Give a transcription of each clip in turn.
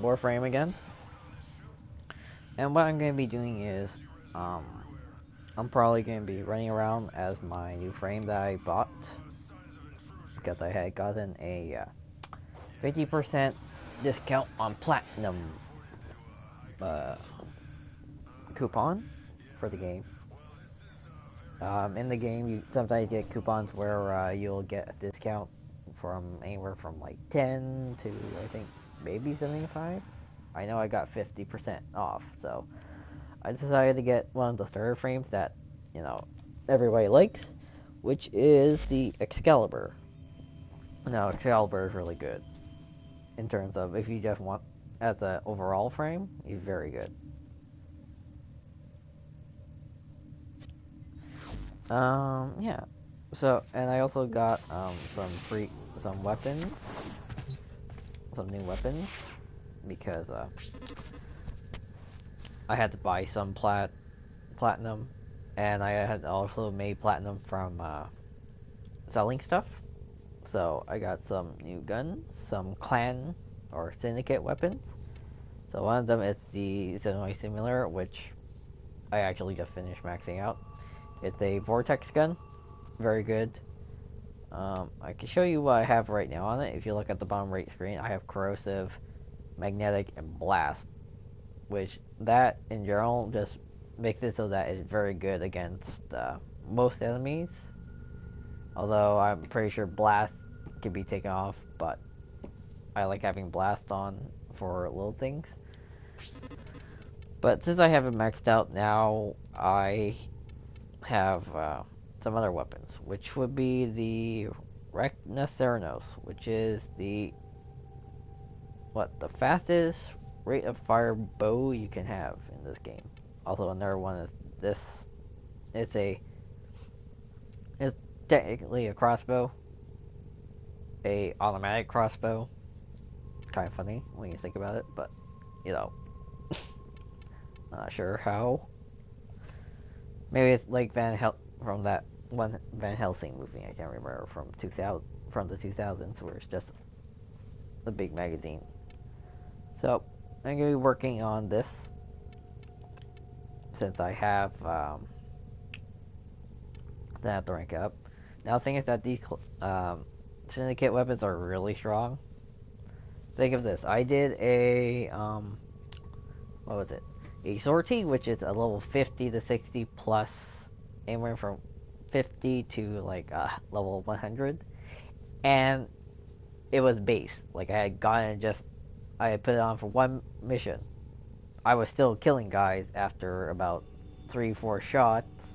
Warframe again. And what I'm going to be doing is, um, I'm probably going to be running around as my new frame that I bought. Because I had gotten a 50% discount on Platinum uh, coupon for the game. In the game, you sometimes get coupons where you'll get a discount from anywhere from like 10 to I think maybe 75. I know I got 50% off, so I decided to get one of the starter frames that everybody likes, which is the Excalibur. Now, Excalibur is really good in terms of if you just want as an overall frame, he's very good. Yeah. So, and I also got some weapons, some new weapons, because I had to buy some platinum, and I had also made platinum from selling stuff. So I got some new guns, some clan or syndicate weapons. So one of them is the Zenoi Simulator, which I actually just finished maxing out. It's a vortex gun, very good. I can show you what I have right now on it. If you look at the bottom right screen, I have corrosive, magnetic, and blast, which that in general just makes it so that it's very good against most enemies. Although I'm pretty sure blast can be taken off, but I like having blast on for little things. But since I have it maxed out now, I have some other weapons, which would be the Rhinoceros, which is the fastest rate of fire bow you can have in this game. Also, another one is this. It's it's technically a crossbow, a automatic crossbow. Kind of funny when you think about it, but you know, not sure how. Maybe it's like from that one Van Helsing movie. I can't remember from the 2000s, where it's just a big magazine. So I'm gonna be working on this since I have to rank up. Now the thing is that these syndicate weapons are really strong. Think of this: I did a what was it? A sortie, which is a level 50 to 60 plus, anywhere from 50 to like level 100, and it was base. Like I had put it on for one mission. I was still killing guys after about 3-4 shots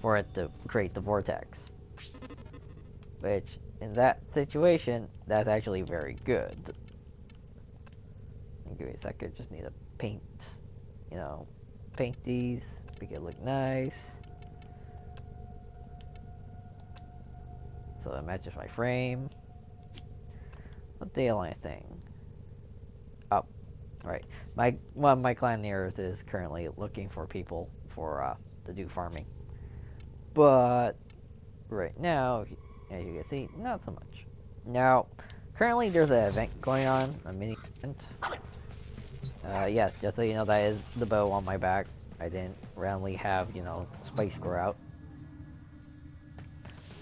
for it to create the vortex. Which, in that situation, that's actually very good. Give me a second, just need to paint, paint these, make it look nice. So that matches my frame. What's the only thing? Oh, right. One of my clanniers is currently looking for people to do farming. But right now, as you can see, not so much. Now, currently there's an event going on, a mini event. Yes, just so you know, that is the bow on my back. I didn't randomly have, spice grow out.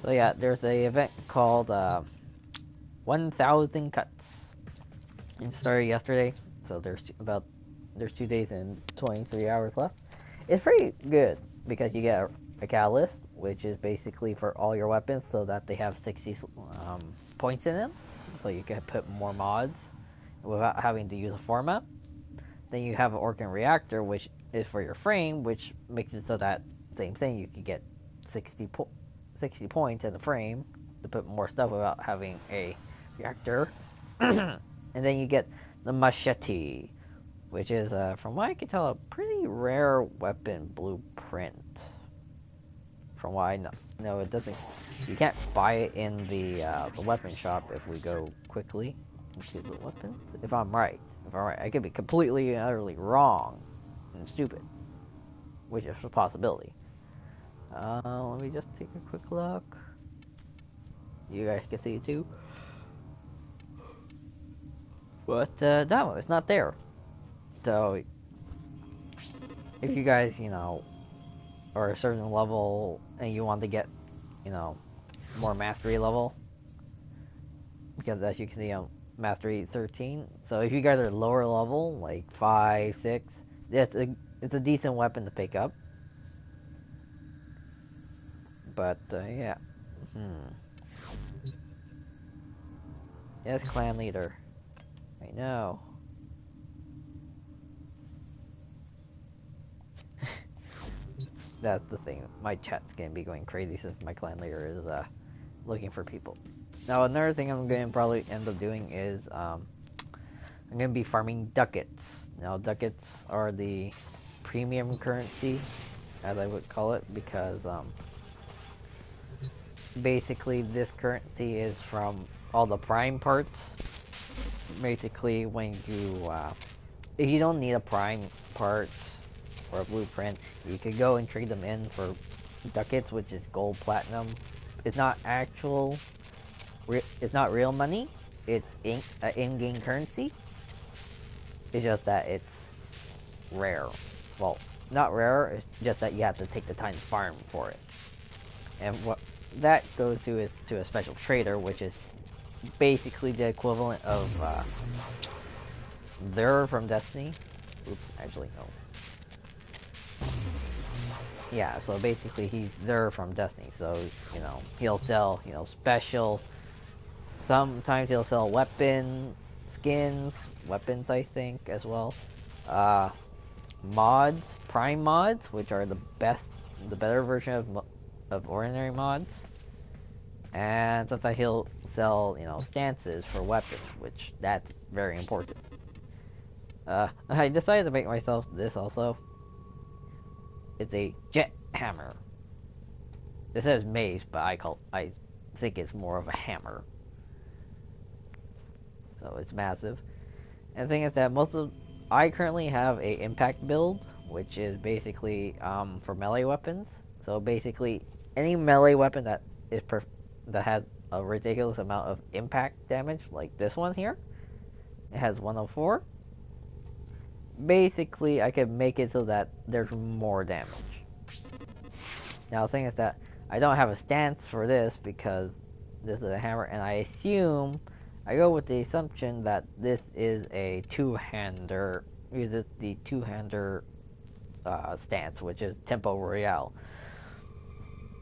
So yeah, there's a event called 1,000 cuts. It started yesterday, so there's 2 days and 23 hours left. It's pretty good because you get a catalyst, which is basically for all your weapons, so that they have 60 points in them, so you can put more mods without having to use a format. Then you have an Orkan reactor, which is for your frame, which makes it so that same thing, you can get 60 points in the frame to put more stuff without having a reactor. And then you get the machete, which is, from what I can tell, a pretty rare weapon blueprint. From what I know, no, it doesn't. You can't buy it in the weapon shop if we go quickly into the weapons. If I'm right, I could be completely and utterly wrong and stupid, which is a possibility. Let me just take a quick look. You guys can see it too. But no, it's not there. So if you guys, are a certain level and you want to get, you know, more mastery level, because as you can see, I'm mastery 13. So if you guys are lower level, like 5, 6, it's a decent weapon to pick up. But yeah, yes, clan leader. I know. That's the thing. My chat's gonna be going crazy since my clan leader is looking for people. Now another thing I'm gonna probably end up doing is I'm gonna be farming ducats. Now ducats are the premium currency, as I would call it, because basically this currency is from all the prime parts. Basically, when you if you don't need a prime part or a blueprint, you could go and trade them in for ducats, which is gold, platinum. It's not actual. It's not real money. It's in-game currency. It's just that it's rare. Well, not rare. It's just that you have to take the time to farm for it. And what that goes to is to a special trader, which is basically the equivalent of there from Destiny. Oops, actually no. Yeah, so basically he's there from Destiny. So he'll sell special. Sometimes he'll sell skins, weapons I think as well. Uh, mods, prime mods, which are the better version of ordinary mods. And sometimes he'll sell, stances for weapons, which that's very important. I decided to make myself this also. It's a jet hammer. It says mace, but I think it's more of a hammer. So it's massive. And the thing is that I currently have a impact build, which is basically for melee weapons. So basically, any melee weapon that has a ridiculous amount of impact damage, like this one here, it has 104. Basically, I can make it so that there's more damage. Now the thing is that I don't have a stance for this because this is a hammer, and I go with the assumption that this is a two-hander. Uses the two-hander stance, which is Tempo Royale.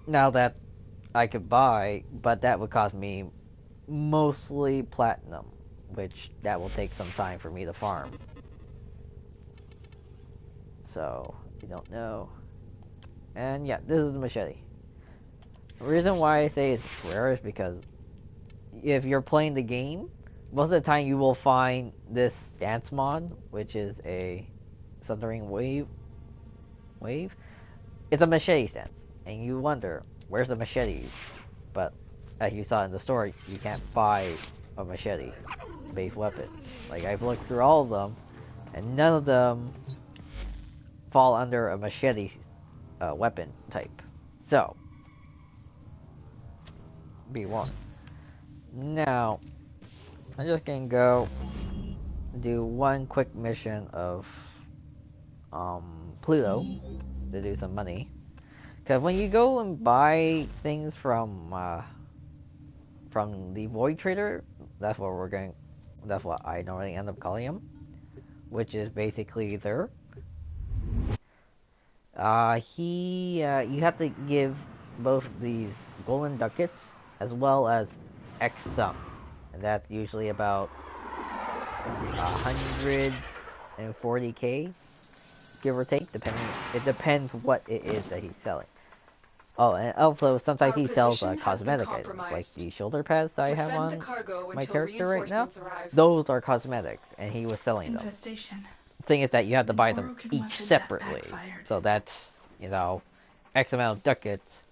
Now that I could buy, but that would cost me mostly platinum, which that will take some time for me to farm. So, you don't know. And yeah, this is the machete. The reason why I say it's rare is because if you're playing the game, most of the time you will find this stance mod, which is a Thundering Wave. It's a machete stance, and you wonder, where's the machetes? But as you saw in the story, you can't buy a machete-based weapon. Like, I've looked through all of them, and none of them fall under a machete weapon type. So, be warned. Now, I'm just gonna go do one quick mission of Pluto to do some money. Because when you go and buy things from the Void Trader, that's what I normally end up calling him, which is basically there. You have to give both these golden ducats as well as X sum, and that's usually about 140k, give or take, depending. It depends what it is that he's selling. Oh, and also sometimes he sells cosmetic items, like the shoulder pads that I have on my character right now. Those are cosmetics, and he was selling them. The thing is that you have to buy them each separately. So that's, X amount of ducats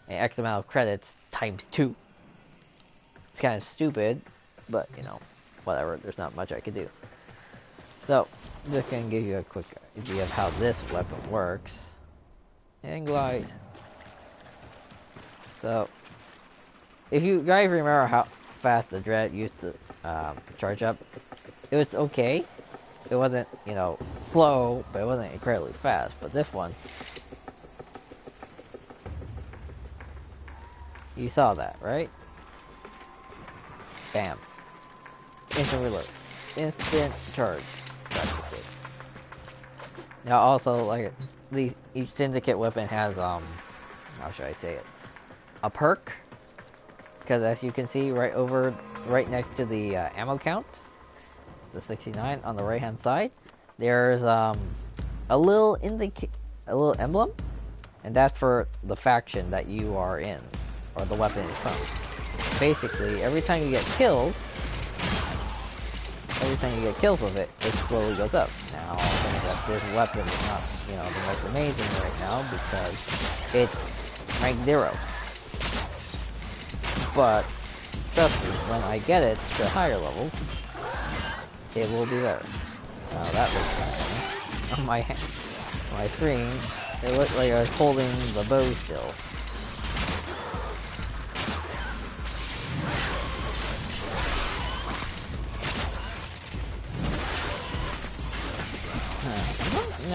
and X amount of credits times 2. It's kind of stupid, but, whatever. There's not much I can do. So, I'm just going to give you a quick idea of how this weapon works. And glide. So, if you guys remember how fast the Dread used to charge up, it was okay. It wasn't, slow, but it wasn't incredibly fast. But this one, you saw that, right? Bam. Instant reload. Instant charge. Practically. Now also, like, each syndicate weapon has, how should I say it? A perk. Because as you can see, right next to the ammo count, the 69 on the right hand side, there's a little emblem, and that's for the faction that you are in, or the weapon is from. Basically, every time you get kills with it, it slowly goes up. Now, I think that this weapon is not, the most amazing right now because it's rank 0. But trust me, when I get it to higher levels, it will be better. Now that looks funny. On my screen, it looked like I was holding the bow still.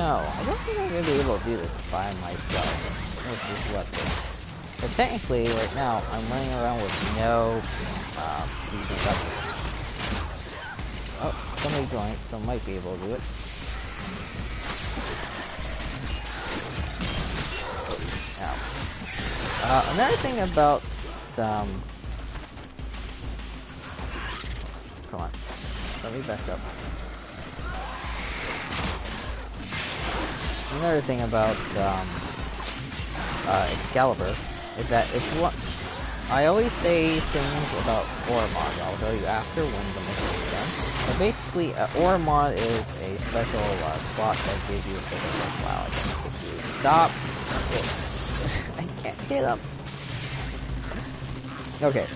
I don't think I'm gonna be able to do this by myself with this weapon. But technically, right now, I'm running around with no easy weapons. Oh, somebody joined, so I might be able to do it. Now, another thing about, come on, let me back up. Another thing about, Excalibur is that I always say things about ore mod. I'll tell you after when the mission is done. But basically, ore mod is a special slot that gives you a special. Wow, I can't get you. Stop! I can't get up. Okay,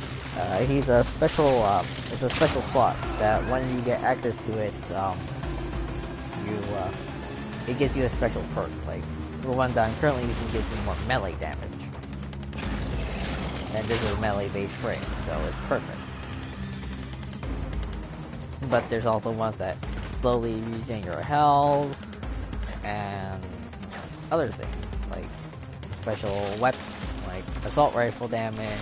he's a special. It's a special slot that when you get access to it, it gives you a special perk. Like the one that I'm currently using gives you more melee damage. And this is a melee-based frame, so it's perfect. But there's also ones that slowly regen your health, and other things, like special weapons, like assault rifle damage,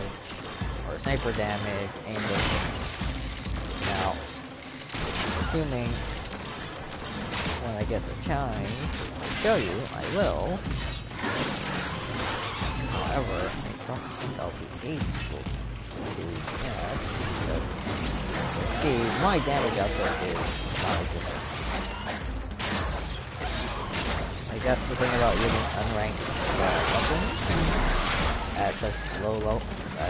or sniper damage, aim damage. Now, assuming when I get the challenge to show you, I will. However, I don't think I'll be able to get, because, see, my damage output is not existent. Like, that's the thing about using unranked weapons at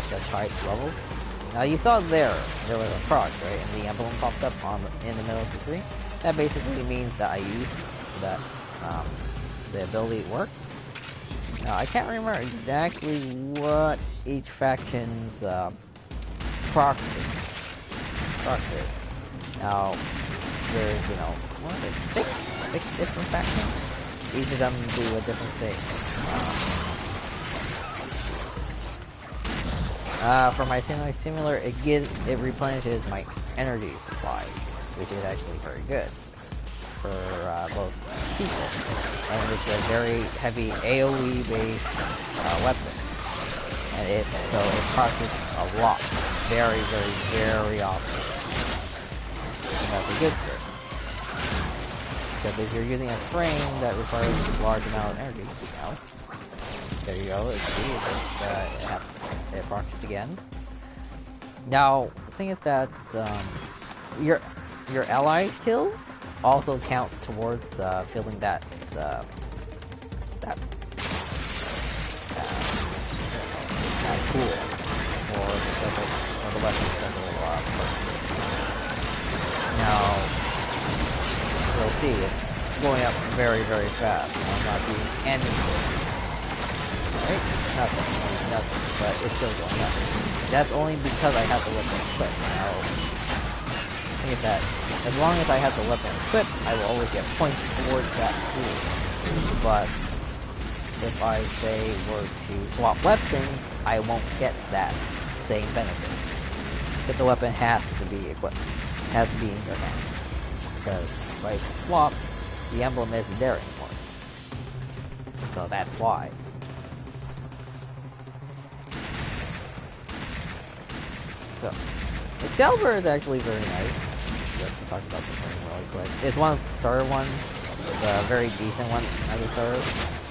such high levels. Now, you saw there was a proc, right, and the emblem popped up in the middle of the screen. That basically means that I used that, the ability worked. Now, I can't remember exactly what each faction's proc is. Now, there's, what is it, six different factions? Each of them do a different thing. For my similar, it replenishes my energy supply, which is actually very good for both people, and it's a very heavy AOE based weapon, and it processes a lot, very, very, very often, and that's a good thing, because if you're using a frame that requires a large amount of energy, there you go, it processes again. Now, the thing is that your ally kills also count towards filling that pool for the weapon special Now, you'll see it's going up very, very fast. I'm not doing anything. Right? Nothing, but it's still going up. That's only because I have the weapon equipped. Now, think of that. As long as I have the weapon equipped, I will always get points towards that pool. But if I say were to swap weapons, I won't get that same benefit. Because the weapon has to be equipped. It has to be in your hand. because by swap, the emblem isn't there anymore. So that's why. So, Excalibur is actually very nice. Just to talk about this one really quick. It's one of the starter ones. It's a very decent one as a starter.